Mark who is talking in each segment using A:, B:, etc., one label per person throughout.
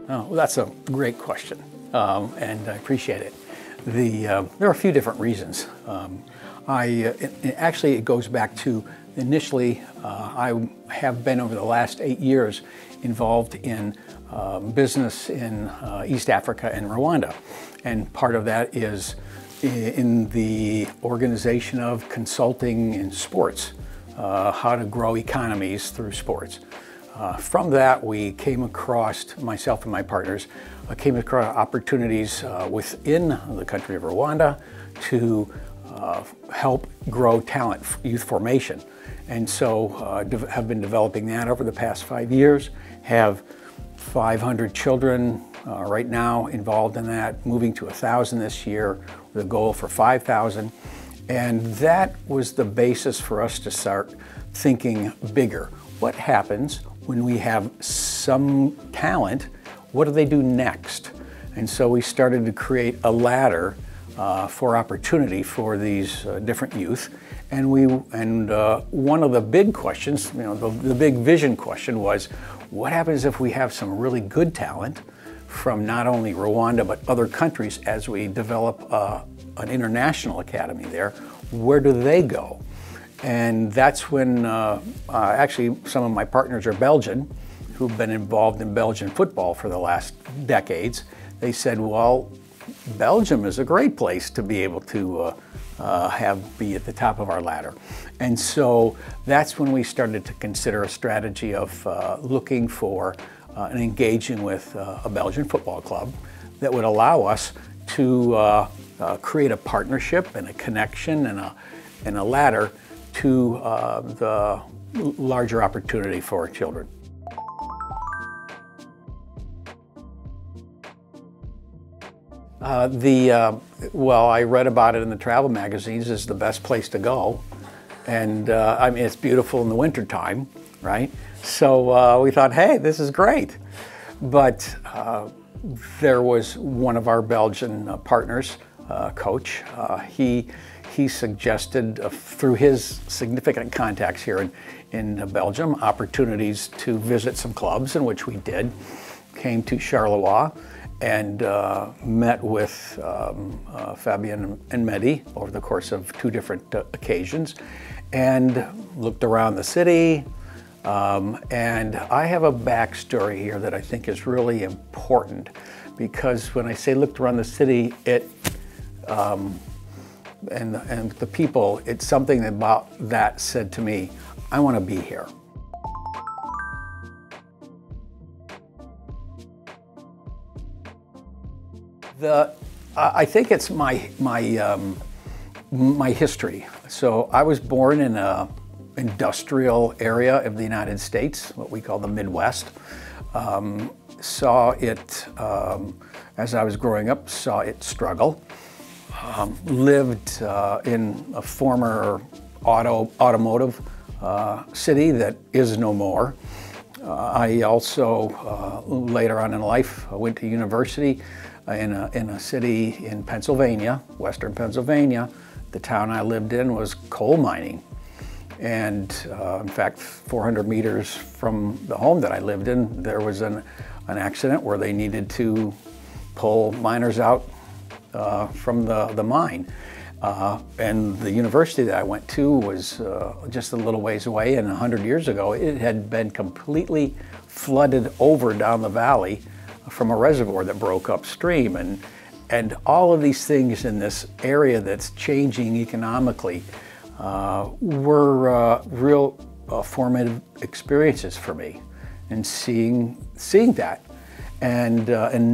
A: Oh, well, that's a great question, and I appreciate it. There are a few different reasons. Actually, it goes back to initially, I have been over the last 8 years involved in business in East Africa and Rwanda. And part of that is in the organization of consulting in sports, how to grow economies through sports. From that, we came across, myself and my partners, came across opportunities within the country of Rwanda to help grow talent, youth formation. And so have been developing that over the past 5 years, have 500 children right now involved in that, moving to 1,000 this year with a goal for 5,000. And that was the basis for us to start thinking bigger. What happens when we have some talent? What do they do next? And so we started to create a ladder for opportunity for these different youth. And one of the big questions, the big vision question was, what happens if we have some really good talent from not only Rwanda but other countries as we develop an international academy there? Where do they go? And that's when actually some of my partners are Belgian, who've been involved in Belgian football for the last decades. They said, well, Belgium is a great place to be able to be at the top of our ladder. And so that's when we started to consider a strategy of looking for and engaging with a Belgian football club that would allow us to create a partnership and a connection and a ladder to the larger opportunity for children. Well, I read about it in the travel magazines as the best place to go. And I mean, it's beautiful in the wintertime, right? So we thought, hey, this is great. But there was one of our Belgian partners, coach, he suggested through his significant contacts here in Belgium, opportunities to visit some clubs, in which we did. Came to Charleroi and met with Fabien and Mehdi over the course of 2 different occasions, and looked around the city. And I have a backstory here that I think is really important, because when I say looked around the city, and the people, it's something about that said to me, I want to be here. I think it's my history. So I was born in an industrial area of the United States, what we call the Midwest. Saw it, as I was growing up, saw it struggle. Lived in a former automotive city that is no more. I also, later on in life, went to university in a city in Pennsylvania, western Pennsylvania. The town I lived in was coal mining. And in fact, 400 meters from the home that I lived in, there was an accident where they needed to pull miners out from the mine. And the university that I went to was just a little ways away, and 100 years ago it had been completely flooded over down the valley from a reservoir that broke upstream. And all of these things in this area that's changing economically were real formative experiences for me, and seeing that and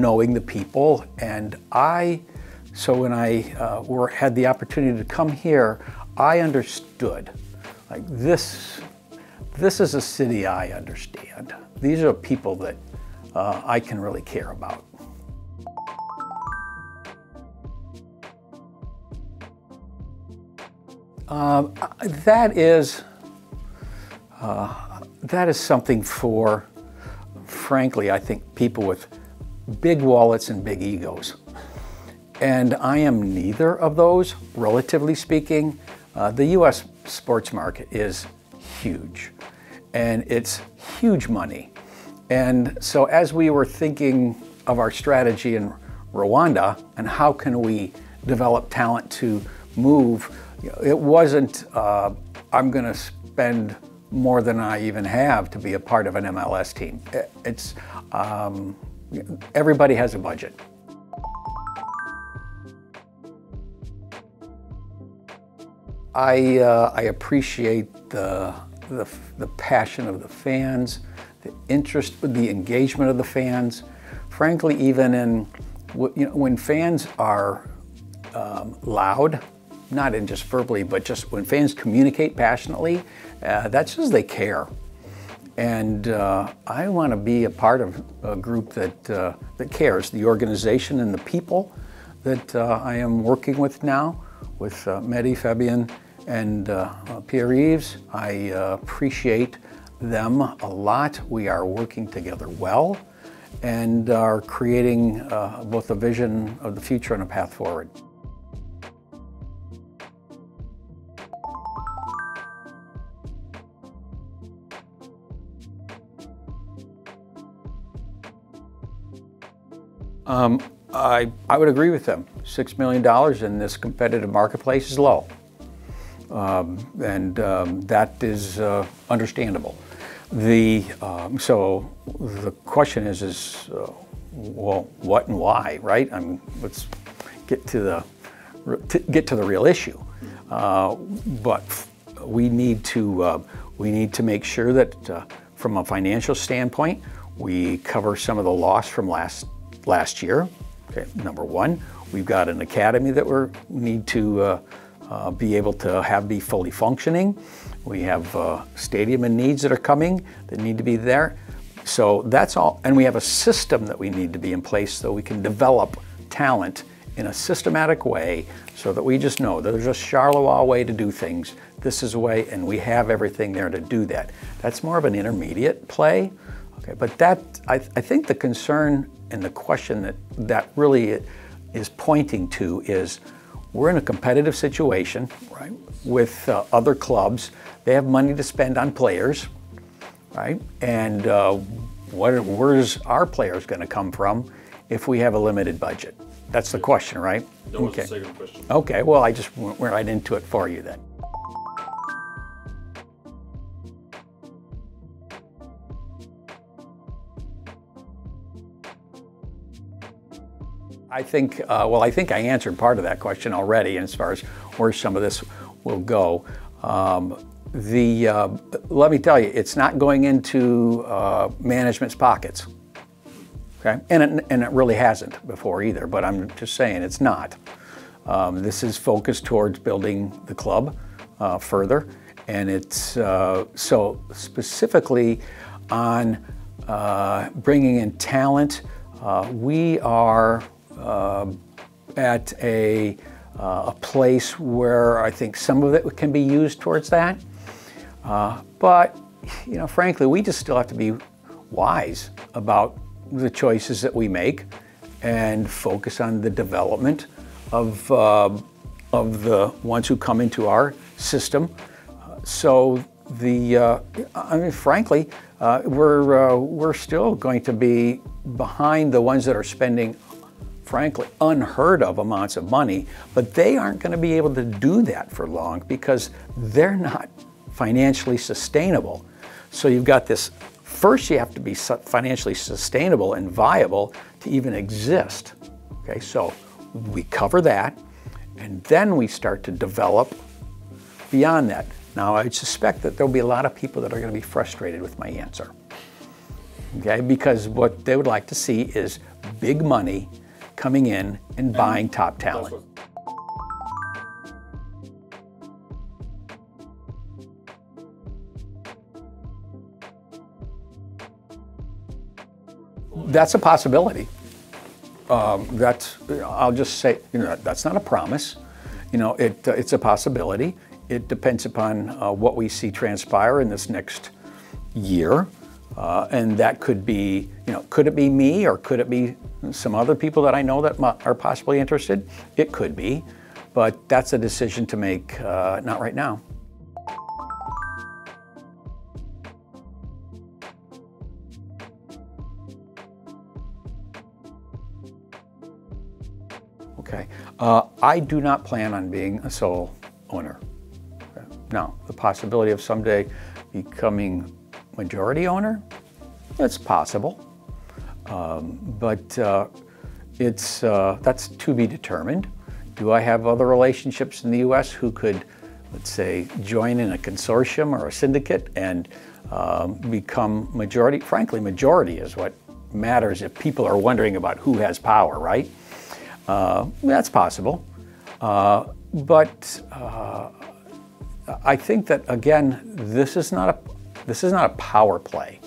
A: knowing the people. And so when I had the opportunity to come here, I understood, like, this is a city I understand. These are people that I can really care about. That is something for, frankly, I think people with big wallets and big egos. And I am neither of those, relatively speaking. The U.S. sports market is huge, and it's huge money. And so as we were thinking of our strategy in Rwanda and how can we develop talent to move, it wasn't, I'm going to spend more than I even have to be a part of an MLS team. It's, everybody has a budget. I appreciate the passion of the fans, the interest, the engagement of the fans. Frankly, even in, when fans are loud, not in just verbally, but just when fans communicate passionately, that's just they care. And I want to be a part of a group that cares, the organization and the people that I am working with now, with Mehdi, Fabian, and Pierre-Yves. I appreciate them a lot. We are working together well and are creating both a vision of the future and a path forward. I would agree with them. $6 million in this competitive marketplace is low. That is understandable. So the question is well, what and why, right? I mean, let's get to the real issue. But we need to make sure that from a financial standpoint, we cover some of the loss from last year. Okay, number one, we've got an academy that we need to be able to be fully functioning. We have stadium and needs that are coming that need to be there. So that's all, and we have a system that we need to be in place so we can develop talent in a systematic way so that we just know that there's a Charleroi way to do things. This is a way, and we have everything there to do that. That's more of an intermediate play. Okay, but that, I think the concern and the question that really is pointing to is we're in a competitive situation, right, with other clubs. They have money to spend on players, right? And where's our players going to come from if we have a limited budget? That's the question, right?
B: That was the second question.
A: Okay, well, I just went right into it for you then. I think I answered part of that question already as far as where some of this will go. Let me tell you, it's not going into management's pockets, okay? And it really hasn't before either, but I'm just saying it's not. This is focused towards building the club further, and it's so specifically on bringing in talent. We are at a place where I think some of it can be used towards that. But, frankly, we just still have to be wise about the choices that we make and focus on the development of the ones who come into our system. I mean, frankly, we're still going to be behind the ones that are spending, frankly, unheard of amounts of money, but they aren't going to be able to do that for long because they're not financially sustainable. So you've got this, first you have to be financially sustainable and viable to even exist. Okay, so we cover that, and then we start to develop beyond that. Now, I suspect that there'll be a lot of people that are going to be frustrated with my answer. Okay, because what they would like to see is big money coming in and buying top talent. That's a possibility. I'll just say, that's not a promise. It's a possibility. It depends upon what we see transpire in this next year. And that could be, could it be me or could it be some other people that I know that are possibly interested? It could be, but that's a decision to make, not right now. Okay. I do not plan on being a sole owner. Now, the possibility of someday becoming majority owner, it's possible. But that's to be determined. Do I have other relationships in the U.S. who could, let's say, join in a consortium or a syndicate and become majority? Frankly, majority is what matters if people are wondering about who has power, right? That's possible. But I think that, again, this is not a power play.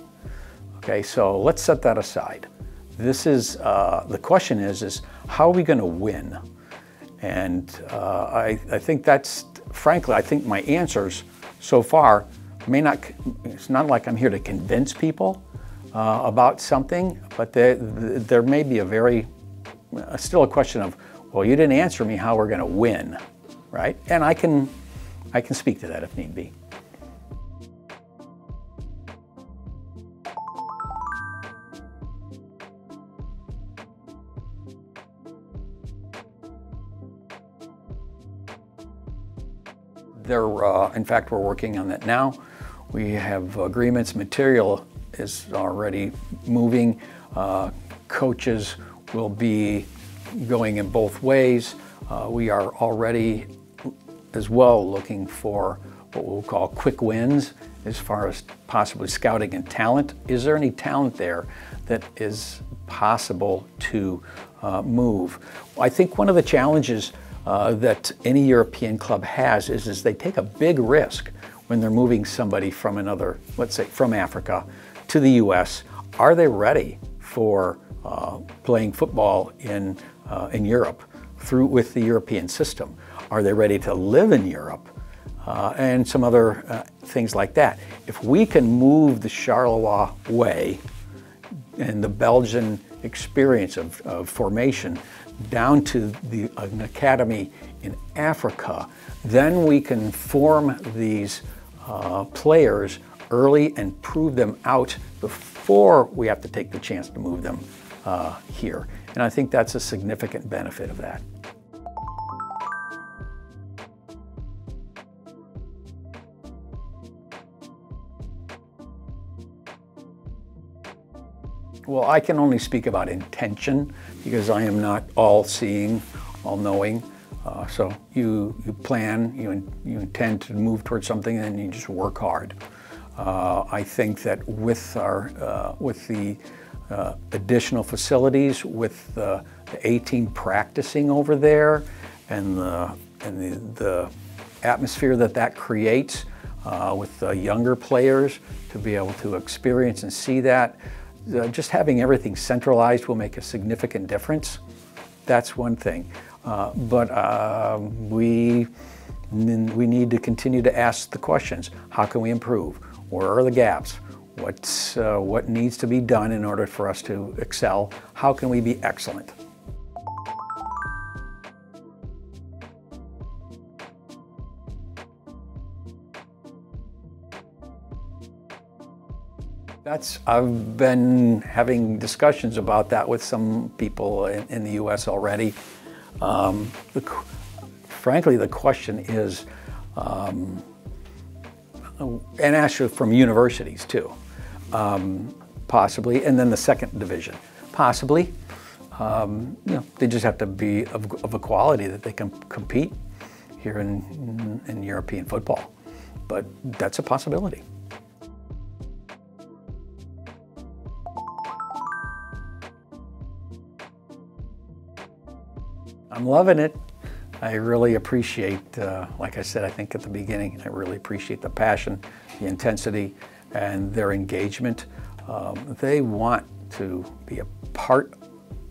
A: Okay, so let's set that aside. This is, the question is how are we going to win? And I think that's, frankly, I think my answers so far it's not like I'm here to convince people about something, but there may be still a question of, well, you didn't answer me how we're going to win, right? And I can speak to that if need be. In fact, we're working on that now. We have agreements, material is already moving. Coaches will be going in both ways. We are already as well looking for what we'll call quick wins as far as possibly scouting and talent. Is there any talent there that is possible to move? I think one of the challenges that any European club has is they take a big risk when they're moving somebody from another, let's say from Africa to the US. Are they ready for playing football in Europe with the European system? Are they ready to live in Europe? And some other things like that. If we can move the Charleroi way and the Belgian experience of formation down to an academy in Africa, then we can form these players early and prove them out before we have to take the chance to move them here. And I think that's a significant benefit of that. Well, I can only speak about intention because I am not all-seeing, all-knowing. So you plan, you intend to move towards something, and you just work hard. I think that with the additional facilities, with the A-team practicing over there, and the atmosphere that creates with the younger players to be able to experience and see that. Just having everything centralized will make a significant difference. That's one thing. But we need to continue to ask the questions. How can we improve? Where are the gaps? What needs to be done in order for us to excel? How can we be excellent? I've been having discussions about that with some people in the U.S. already. Frankly, the question is, and actually from universities too, possibly, and then the second division, possibly. They just have to be of a quality that they can compete here in European football, but that's a possibility. I'm loving it. I really appreciate, like I said, I think at the beginning, I really appreciate the passion, the intensity, and their engagement. They want to be a part,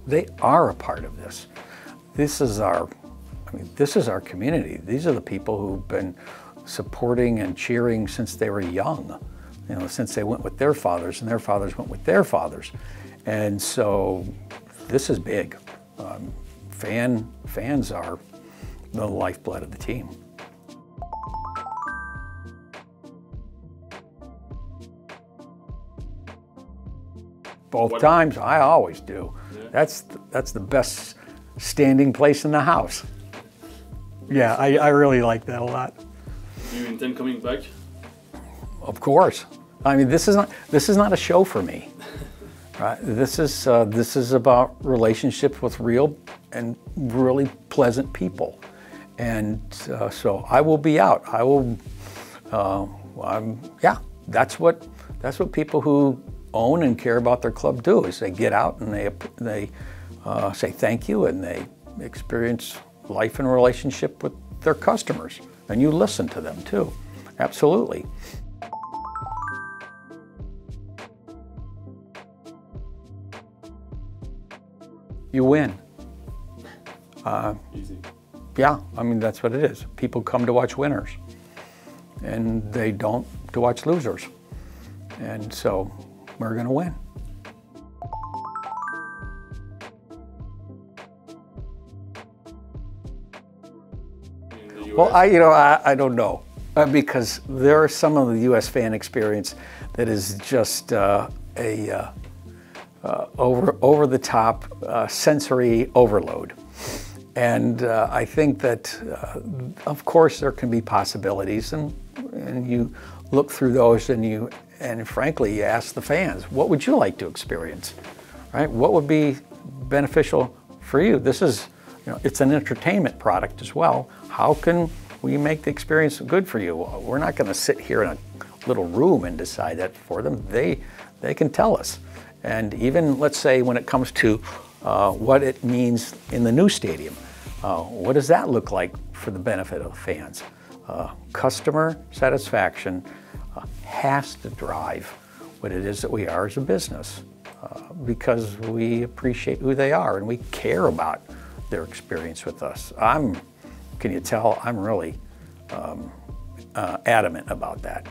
A: they are a part of this. This is our community. These are the people who've been supporting and cheering since they were young, since they went with their fathers and their fathers went with their fathers. And so this is big. Fans are the lifeblood of the team. Both times, I always do. Yeah. That's the best standing place in the house. Yeah, I really like that a lot.
B: Do you intend coming back?
A: Of course. I mean, this is not a show for me. Right? This is about relationships with real and really pleasant people, and so I will be out. I will. Yeah, that's what people who own and care about their club do. Is they get out and they say thank you, and they experience life and relationship with their customers, and you listen to them too. Absolutely. You win.
B: Easy.
A: Yeah, I mean, that's what it is. People come to watch winners, and they don't to watch losers. And so we're going to win.
B: In the US?
A: Well, I don't know, because there are some of the U.S. fan experience that is just over the top sensory overload. And I think that, of course, there can be possibilities, and you look through those, and frankly, you ask the fans, what would you like to experience, right? What would be beneficial for you? This is, it's an entertainment product as well. How can we make the experience good for you? We're not going to sit here in a little room and decide that for them. They can tell us. And even, let's say, when it comes to what it means in the new stadium, what does that look like for the benefit of fans? Customer satisfaction has to drive what it is that we are as a business, because we appreciate who they are and we care about their experience with us. Can you tell, I'm really adamant about that.